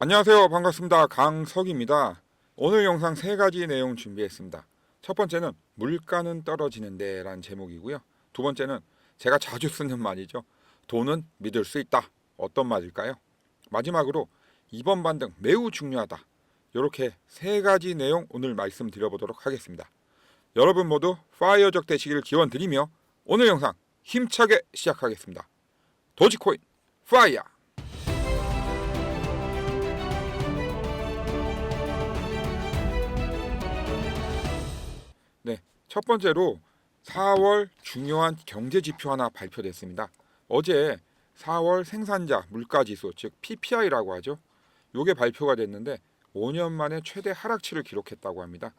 안녕하세요. 반갑습니다. 강석입니다. 오늘 영상 세 가지 내용 준비했습니다. 첫 번째는 물가는 떨어지는데 라는 제목이고요. 두 번째는 제가 자주 쓰는 말이죠. 돈은 믿을 수 있다. 어떤 말일까요? 마지막으로 이번 반등 매우 중요하다. 이렇게 세 가지 내용 오늘 말씀드려보도록 하겠습니다. 여러분 모두 파이어족 되시길 기원드리며 오늘 영상 힘차게 시작하겠습니다. 도지코인 파이어! 네, 첫 번째로 4월 중요한 경제 지표 하나 발표됐습니다. 어제 4월 생산자 물가지수, 즉 PPI라고 하죠. 요게 발표가 됐는데 5년 만에 최대 하락치를 기록했다고 합니다.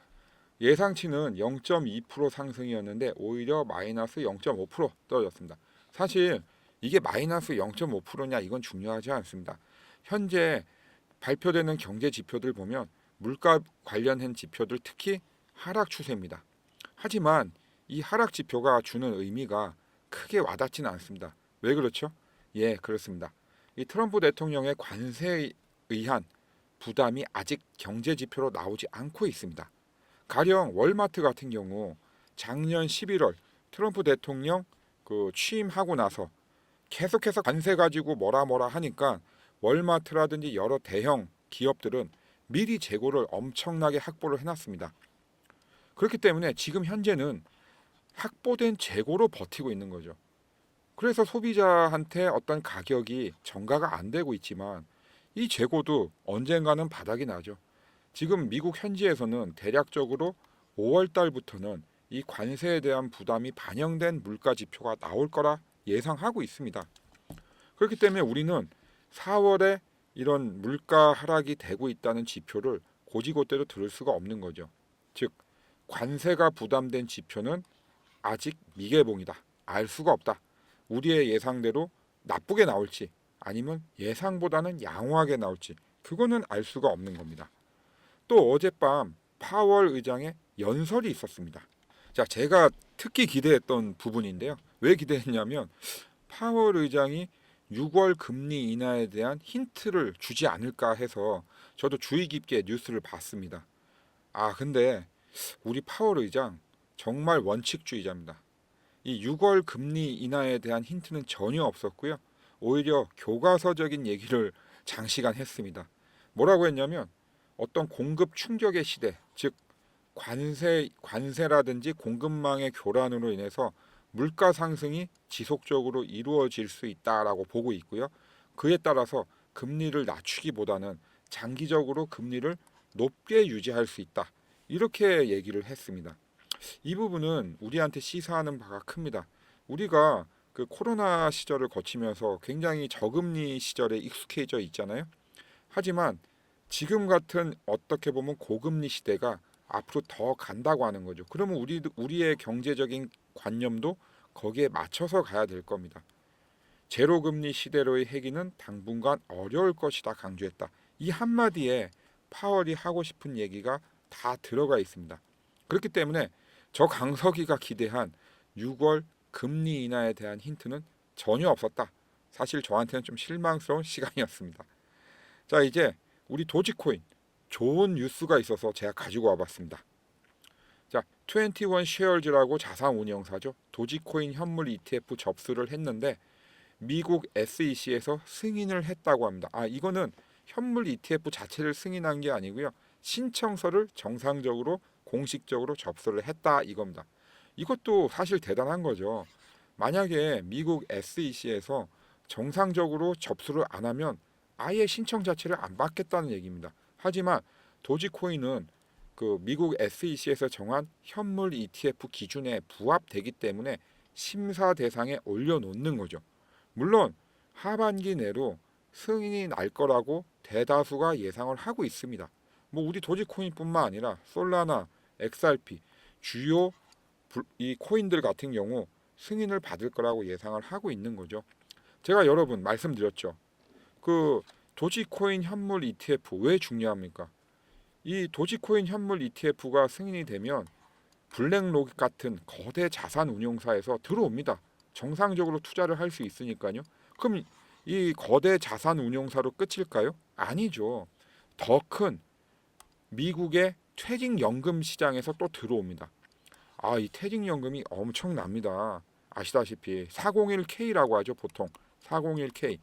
예상치는 0.2% 상승이었는데 오히려 마이너스 0.5% 떨어졌습니다. 사실 이게 마이너스 0.5%냐 이건 중요하지 않습니다. 현재 발표되는 경제 지표들 보면 물가 관련한 지표들 특히 하락 추세입니다. 하지만 이 하락 지표가 주는 의미가 크게 와닿지는 않습니다. 왜 그렇죠? 예, 그렇습니다. 이 트럼프 대통령의 관세에 의한 부담이 아직 경제 지표로 나오지 않고 있습니다. 가령 월마트 같은 경우 작년 11월 트럼프 대통령 취임하고 나서 계속해서 관세 가지고 뭐라 하니까 월마트라든지 여러 대형 기업들은 미리 재고를 엄청나게 확보를 해놨습니다. 그렇기 때문에 지금 현재는 확보된 재고로 버티고 있는 거죠. 그래서 소비자한테 어떤 가격이 전가가 안 되고 있지만 이 재고도 언젠가는 바닥이 나죠. 지금 미국 현지에서는 대략적으로 5월 달부터는 이 관세에 대한 부담이 반영된 물가 지표가 나올 거라 예상하고 있습니다. 그렇기 때문에 우리는 4월에 이런 물가 하락이 되고 있다는 지표를 고지고대로 들을 수가 없는 거죠. 즉 관세가 부담된 지표는 아직 미개봉이다. 알 수가 없다. 우리의 예상대로 나쁘게 나올지 아니면 예상보다는 양호하게 나올지 그거는 알 수가 없는 겁니다. 또 어젯밤 파월 의장의 연설이 있었습니다. 자, 제가 특히 기대했던 부분인데요. 왜 기대했냐면 파월 의장이 6월 금리 인하에 대한 힌트를 주지 않을까 해서 저도 주의 깊게 뉴스를 봤습니다. 근데 우리 파월 의장 정말 원칙주의자입니다. 이 6월 금리 인하에 대한 힌트는 전혀 없었고요. 오히려 교과서적인 얘기를 장시간 했습니다. 뭐라고 했냐면 어떤 공급 충격의 시대, 즉 관세라든지 공급망의 교란으로 인해서 물가 상승이 지속적으로 이루어질 수 있다라고 보고 있고요. 그에 따라서 금리를 낮추기보다는 장기적으로 금리를 높게 유지할 수 있다. 이렇게 얘기를 했습니다. 이 부분은 우리한테 시사하는 바가 큽니다. 우리가 그 코로나 시절을 거치면서 굉장히 저금리 시절에 익숙해져 있잖아요. 하지만 지금 같은 어떻게 보면 고금리 시대가 앞으로 더 간다고 하는 거죠. 그러면 우리의 경제적인 관념도 거기에 맞춰서 가야 될 겁니다. 제로금리 시대로의 해기는 당분간 어려울 것이다 강조했다. 이 한마디에 파월이 하고 싶은 얘기가 다 들어가 있습니다. 그렇기 때문에 저 강석이가 기대한 6월 금리 인하에 대한 힌트는 전혀 없었다. 사실 저한테는 좀 실망스러운 시간이었습니다. 자, 이제 우리 도지코인 좋은 뉴스가 있어서 제가 가지고 와봤습니다. 자, 21 쉐어즈라고 자산 운용사죠. 도지코인 현물 ETF 접수를 했는데 미국 SEC에서 승인을 했다고 합니다. 이거는 현물 ETF 자체를 승인한 게 아니고요. 신청서를 정상적으로 공식적으로 접수를 했다 이겁니다. 이것도 사실 대단한 거죠. 만약에 미국 SEC에서 정상적으로 접수를 안 하면 아예 신청 자체를 안 받겠다는 얘기입니다. 하지만 도지코인은 그 미국 SEC에서 정한 현물 ETF 기준에 부합되기 때문에 심사 대상에 올려놓는 거죠. 물론 하반기 내로 승인이 날 거라고 대다수가 예상을 하고 있습니다. 우리 도지코인뿐만 아니라 솔라나, XRP 주요 이 코인들 같은 경우 승인을 받을 거라고 예상을 하고 있는 거죠. 제가 여러분 말씀드렸죠. 그 도지코인 현물 ETF 왜 중요합니까? 이 도지코인 현물 ETF가 승인이 되면 블랙록 같은 거대 자산 운용사에서 들어옵니다. 정상적으로 투자를 할 수 있으니까요. 그럼 이 거대 자산 운용사로 끝일까요? 아니죠. 더 큰 미국의 퇴직연금 시장에서 또 들어옵니다. 이 퇴직연금이 엄청납니다. 아시다시피 401k라고 하죠, 보통. 401k.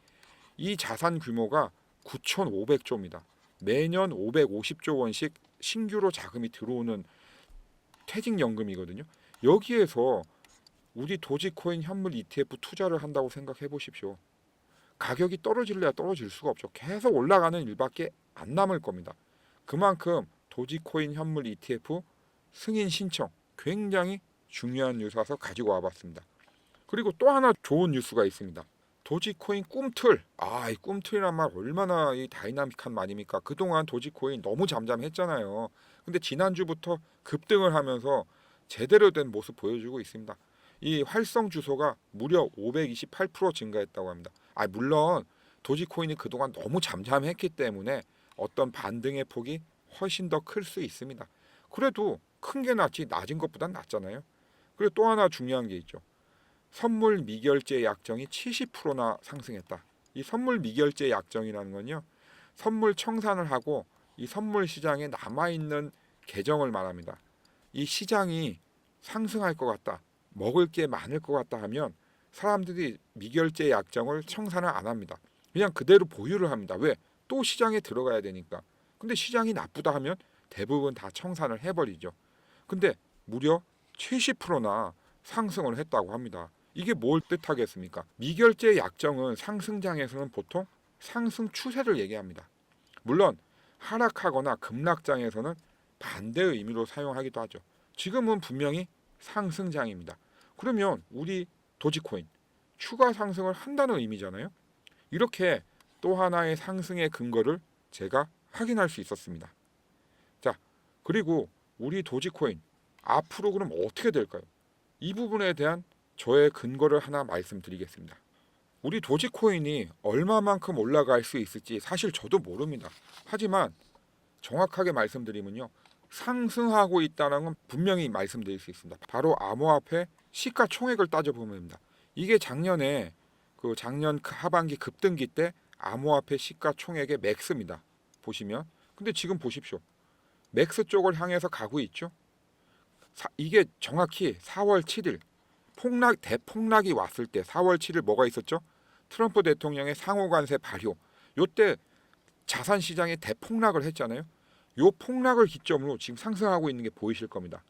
이 자산 규모가 9,500조입니다. 매년 550조 원씩 신규로 자금이 들어오는 퇴직연금이거든요. 여기에서 우리 도지코인 현물 ETF 투자를 한다고 생각해 보십시오. 가격이 떨어질래야 떨어질 수가 없죠. 계속 올라가는 일밖에 안 남을 겁니다. 그만큼 도지코인 현물 ETF 승인 신청 굉장히 중요한 뉴스라서 가지고 와봤습니다. 그리고 또 하나 좋은 뉴스가 있습니다. 도지코인 꿈틀. 이 꿈틀이란 말 얼마나 이 다이나믹한 말입니까? 그동안 도지코인 너무 잠잠했잖아요. 근데 지난주부터 급등을 하면서 제대로 된 모습 보여주고 있습니다. 이 활성 주소가 무려 528% 증가했다고 합니다. 물론 도지코인이 그동안 너무 잠잠했기 때문에 어떤 반등의 폭이 훨씬 더 클 수 있습니다. 그래도 큰 게 낫지 낮은 것보단 낫잖아요. 그리고 또 하나 중요한 게 있죠. 선물 미결제 약정이 70%나 상승했다. 이 선물 미결제 약정이라는 건요. 선물 청산을 하고 이 선물 시장에 남아있는 계정을 말합니다. 이 시장이 상승할 것 같다. 먹을 게 많을 것 같다 하면 사람들이 미결제 약정을 청산을 안 합니다. 그냥 그대로 보유를 합니다. 왜? 또 시장에 들어가야 되니까. 근데 시장이 나쁘다 하면 대부분 다 청산을 해버리죠. 근데 무려 70%나 상승을 했다고 합니다. 이게 뭘 뜻하겠습니까? 미결제 약정은 상승장에서는 보통 상승 추세를 얘기합니다. 물론 하락하거나 급락장에서는 반대의 의미로 사용하기도 하죠. 지금은 분명히 상승장입니다. 그러면 우리 도지코인 추가 상승을 한다는 의미잖아요. 이렇게 또 하나의 상승의 근거를 제가 확인할 수 있었습니다. 자, 그리고 우리 도지코인 앞으로 그럼 어떻게 될까요? 이 부분에 대한 저의 근거를 하나 말씀드리겠습니다. 우리 도지코인이 얼마만큼 올라갈 수 있을지 사실 저도 모릅니다. 하지만 정확하게 말씀드리면요. 상승하고 있다는 건 분명히 말씀드릴 수 있습니다. 바로 암호화폐 시가총액을 따져보면 됩니다. 이게 작년 하반기 급등기 때 암호화폐 시가총액의 맥스입니다. 보시면. 근데 지금 보십시오. 맥스 쪽을 향해서 가고 있죠. 이게 정확히 4월 7일 대폭락이 왔을 때 4월 7일 뭐가 있었죠? 트럼프 대통령의 상호관세 발효. 요때 자산 시장이 대폭락을 했잖아요. 요 폭락을 기점으로 지금 상승하고 있는 게 보이실 겁니다.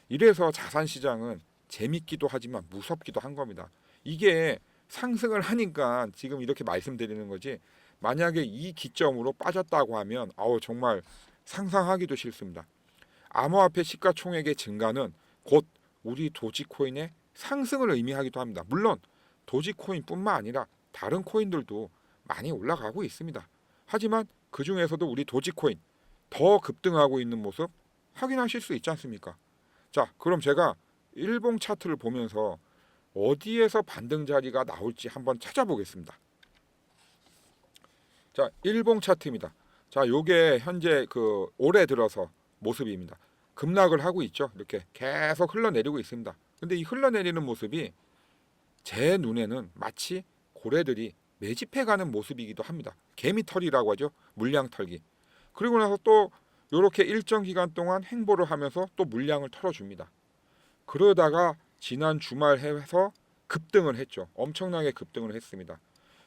이래서 자산 시장은 재밌기도 하지만 무섭기도 한 겁니다. 이게 상승을 하니까 지금 이렇게 말씀드리는 거지. 만약에 이 기점으로 빠졌다고 하면 정말 상상하기도 싫습니다. 암호화폐 시가총액의 증가는 곧 우리 도지코인의 상승을 의미하기도 합니다. 물론 도지코인뿐만 아니라 다른 코인들도 많이 올라가고 있습니다. 하지만 그 중에서도 우리 도지코인 더 급등하고 있는 모습 확인하실 수 있지 않습니까? 자, 그럼 제가 일봉 차트를 보면서 어디에서 반등 자리가 나올지 한번 찾아보겠습니다. 자, 일봉 차트입니다. 자, 요게 현재 올해 들어서 모습입니다. 급락을 하고 있죠. 이렇게 계속 흘러내리고 있습니다. 근데 이 흘러내리는 모습이 제 눈에는 마치 고래들이 매집해가는 모습이기도 합니다. 개미털이라고 하죠. 물량 털기. 그리고 나서 또 이렇게 일정 기간 동안 행보를 하면서 또 물량을 털어줍니다. 그러다가 지난 주말 해서 급등을 했죠. 엄청나게 급등을 했습니다.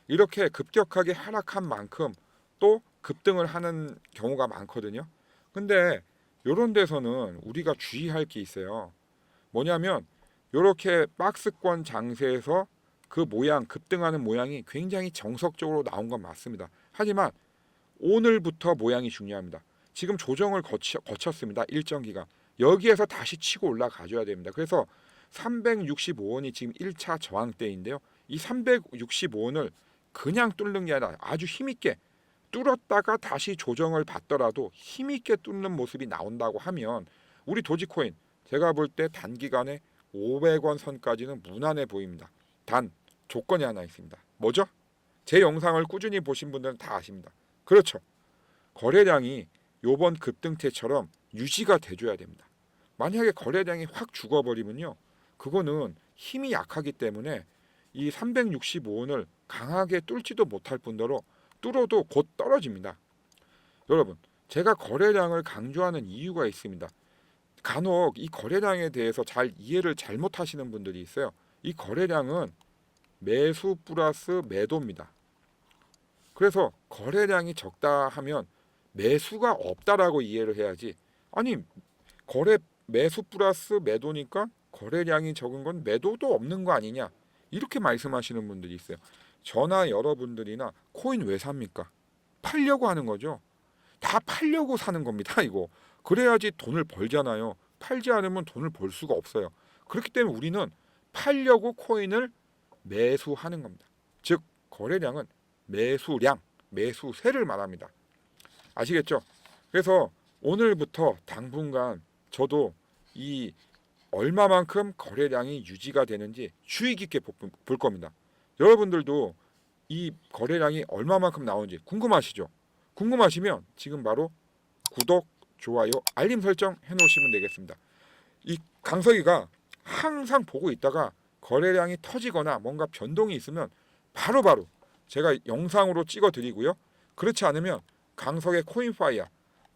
이렇게 급격하게 하락한 만큼 또 급등을 하는 경우가 많거든요. 근데 이런 데서는 우리가 주의할 게 있어요. 뭐냐면 이렇게 박스권 장세에서 그 급등하는 모양이 굉장히 정석적으로 나온 건 맞습니다. 하지만 오늘부터 모양이 중요합니다. 지금 조정을 거쳤습니다. 일정 기간. 여기에서 다시 치고 올라가줘야 됩니다. 그래서 365원이 지금 1차 저항대인데요. 이 365원을 그냥 뚫는 게 아니라 아주 힘있게 뚫었다가 다시 조정을 받더라도 힘있게 뚫는 모습이 나온다고 하면 우리 도지코인 제가 볼 때 단기간에 500원 선까지는 무난해 보입니다. 단 조건이 하나 있습니다. 뭐죠? 제 영상을 꾸준히 보신 분들은 다 아십니다. 그렇죠. 거래량이 요번 급등태처럼 유지가 돼줘야 됩니다. 만약에 거래량이 확 죽어버리면요. 그거는 힘이 약하기 때문에 이 365원을 강하게 뚫지도 못할 뿐더러 뚫어도 곧 떨어집니다. 여러분, 제가 거래량을 강조하는 이유가 있습니다. 간혹 이 거래량에 대해서 잘 이해를 잘못하시는 분들이 있어요. 이 거래량은 매수 플러스 매도입니다. 그래서 거래량이 적다 하면 매수가 없다라고 이해를 해야지. 아니, 거래 매수 플러스 매도니까 거래량이 적은 건 매도도 없는 거 아니냐, 이렇게 말씀하시는 분들이 있어요. 저나 여러분들이나 코인 왜 삽니까? 팔려고 하는 거죠. 다 팔려고 사는 겁니다, 이거. 그래야지 돈을 벌잖아요. 팔지 않으면 돈을 벌 수가 없어요. 그렇기 때문에 우리는 팔려고 코인을 매수하는 겁니다. 즉 거래량은 매수량, 매수세를 말합니다. 아시겠죠? 그래서 오늘부터 당분간 저도 이 얼마만큼 거래량이 유지가 되는지 주의 깊게 볼 겁니다. 여러분들도 이 거래량이 얼마만큼 나오는지 궁금하시죠? 궁금하시면 지금 바로 구독, 좋아요, 알림 설정 해놓으시면 되겠습니다. 이 강석이가 항상 보고 있다가 거래량이 터지거나 뭔가 변동이 있으면 바로바로 제가 영상으로 찍어 드리고요. 그렇지 않으면 강석의 코인파이어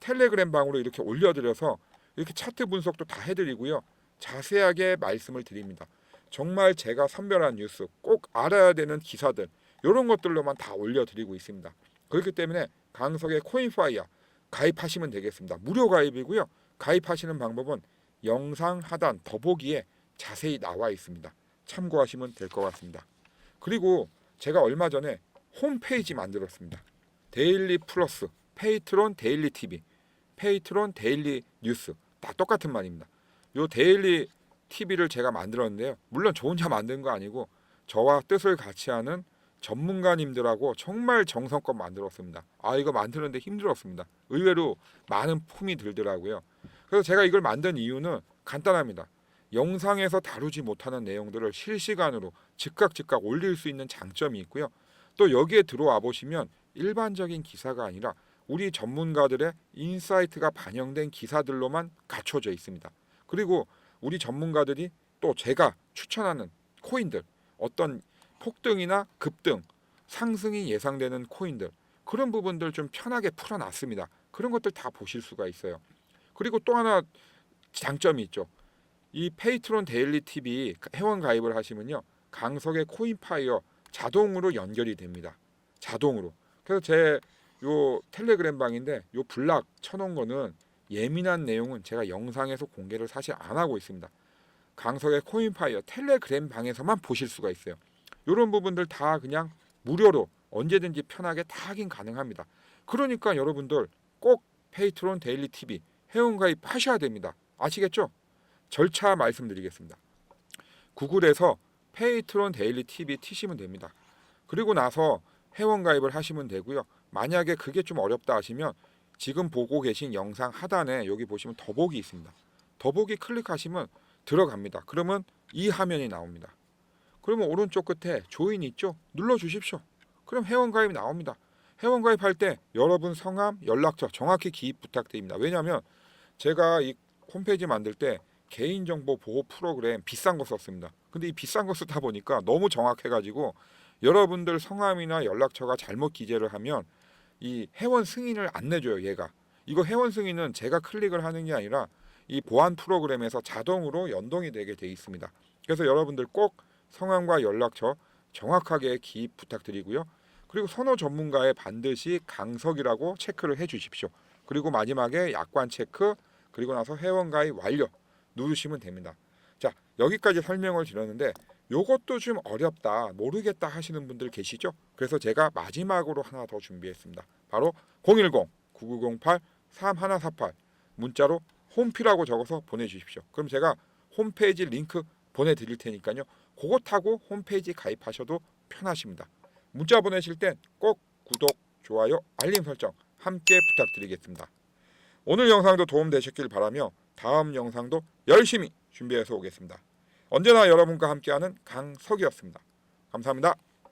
텔레그램 방으로 이렇게 올려드려서 이렇게 차트 분석도 다 해드리고요. 자세하게 말씀을 드립니다. 정말 제가 선별한 뉴스, 꼭 알아야 되는 기사들, 이런 것들로만 다 올려드리고 있습니다. 그렇기 때문에 강석의 코인파이어 가입하시면 되겠습니다. 무료 가입이고요. 가입하시는 방법은 영상 하단 더보기에 자세히 나와 있습니다. 참고하시면 될 것 같습니다. 그리고 제가 얼마 전에 홈페이지 만들었습니다. 데일리 플러스, 페이트론 데일리 TV, 페이트론 데일리 뉴스, 다 똑같은 말입니다. 요 데일리 TV를 제가 만들었는데요. 물론 저 혼자 만든 거 아니고 저와 뜻을 같이 하는 전문가님들하고 정말 정성껏 만들었습니다. 이거 만드는데 힘들었습니다. 의외로 많은 품이 들더라고요. 그래서 제가 이걸 만든 이유는 간단합니다. 영상에서 다루지 못하는 내용들을 실시간으로 즉각 올릴 수 있는 장점이 있고요. 또 여기에 들어와 보시면 일반적인 기사가 아니라 우리 전문가들의 인사이트가 반영된 기사들로만 갖춰져 있습니다. 그리고 우리 전문가들이 또 제가 추천하는 코인들, 어떤 폭등이나 급등, 상승이 예상되는 코인들, 그런 부분들 좀 편하게 풀어놨습니다. 그런 것들 다 보실 수가 있어요. 그리고 또 하나 장점이 있죠. 이 페이트론 데일리 TV 회원 가입을 하시면요, 강석의 코인파이어 자동으로 연결이 됩니다. 자동으로. 그래서 제 요 텔레그램 방인데 요 블락 쳐놓은 거는 예민한 내용은 제가 영상에서 공개를 사실 안 하고 있습니다. 강석의 코인파이어 텔레그램 방에서만 보실 수가 있어요. 이런 부분들 다 그냥 무료로 언제든지 편하게 다 확인 가능합니다. 그러니까 여러분들 꼭 페이트론 데일리 TV 회원 가입하셔야 됩니다. 아시겠죠? 절차 말씀드리겠습니다. 구글에서 페이트론 데일리 TV 치시면 됩니다. 그리고 나서 회원 가입을 하시면 되고요. 만약에 그게 좀 어렵다 하시면 지금 보고 계신 영상 하단에 여기 보시면 더보기 있습니다. 더보기 클릭하시면 들어갑니다. 그러면 이 화면이 나옵니다. 그러면 오른쪽 끝에 조인 있죠? 눌러주십시오. 그럼 회원 가입이 나옵니다. 회원 가입할 때 여러분 성함, 연락처 정확히 기입 부탁드립니다. 왜냐하면 제가 이 홈페이지 만들 때 개인정보 보호 프로그램 비싼 거 썼습니다. 근데 이 비싼 거 쓰다 보니까 너무 정확해가지고 여러분들 성함이나 연락처가 잘못 기재를 하면 이 회원 승인을 안 내줘요, 얘가. 이거 회원 승인은 제가 클릭을 하는 게 아니라 이 보안 프로그램에서 자동으로 연동이 되게 돼 있습니다. 그래서 여러분들 꼭 성함과 연락처 정확하게 기입 부탁드리고요. 그리고 선호 전문가에 반드시 강석이라고 체크를 해 주십시오. 그리고 마지막에 약관 체크, 그리고 나서 회원 가입 완료 누르시면 됩니다. 자, 여기까지 설명을 드렸는데 요것도 좀 어렵다, 모르겠다 하시는 분들 계시죠? 그래서 제가 마지막으로 하나 더 준비했습니다. 바로 010-9908-3148 문자로 홈피라고 적어서 보내주십시오. 그럼 제가 홈페이지 링크 보내드릴 테니까요. 그거 타고 홈페이지 가입하셔도 편하십니다. 문자 보내실 땐 꼭 구독, 좋아요, 알림 설정 함께 부탁드리겠습니다. 오늘 영상도 도움되셨길 바라며 다음 영상도 열심히 준비해서 오겠습니다. 언제나 여러분과 함께하는 강석이었습니다. 감사합니다.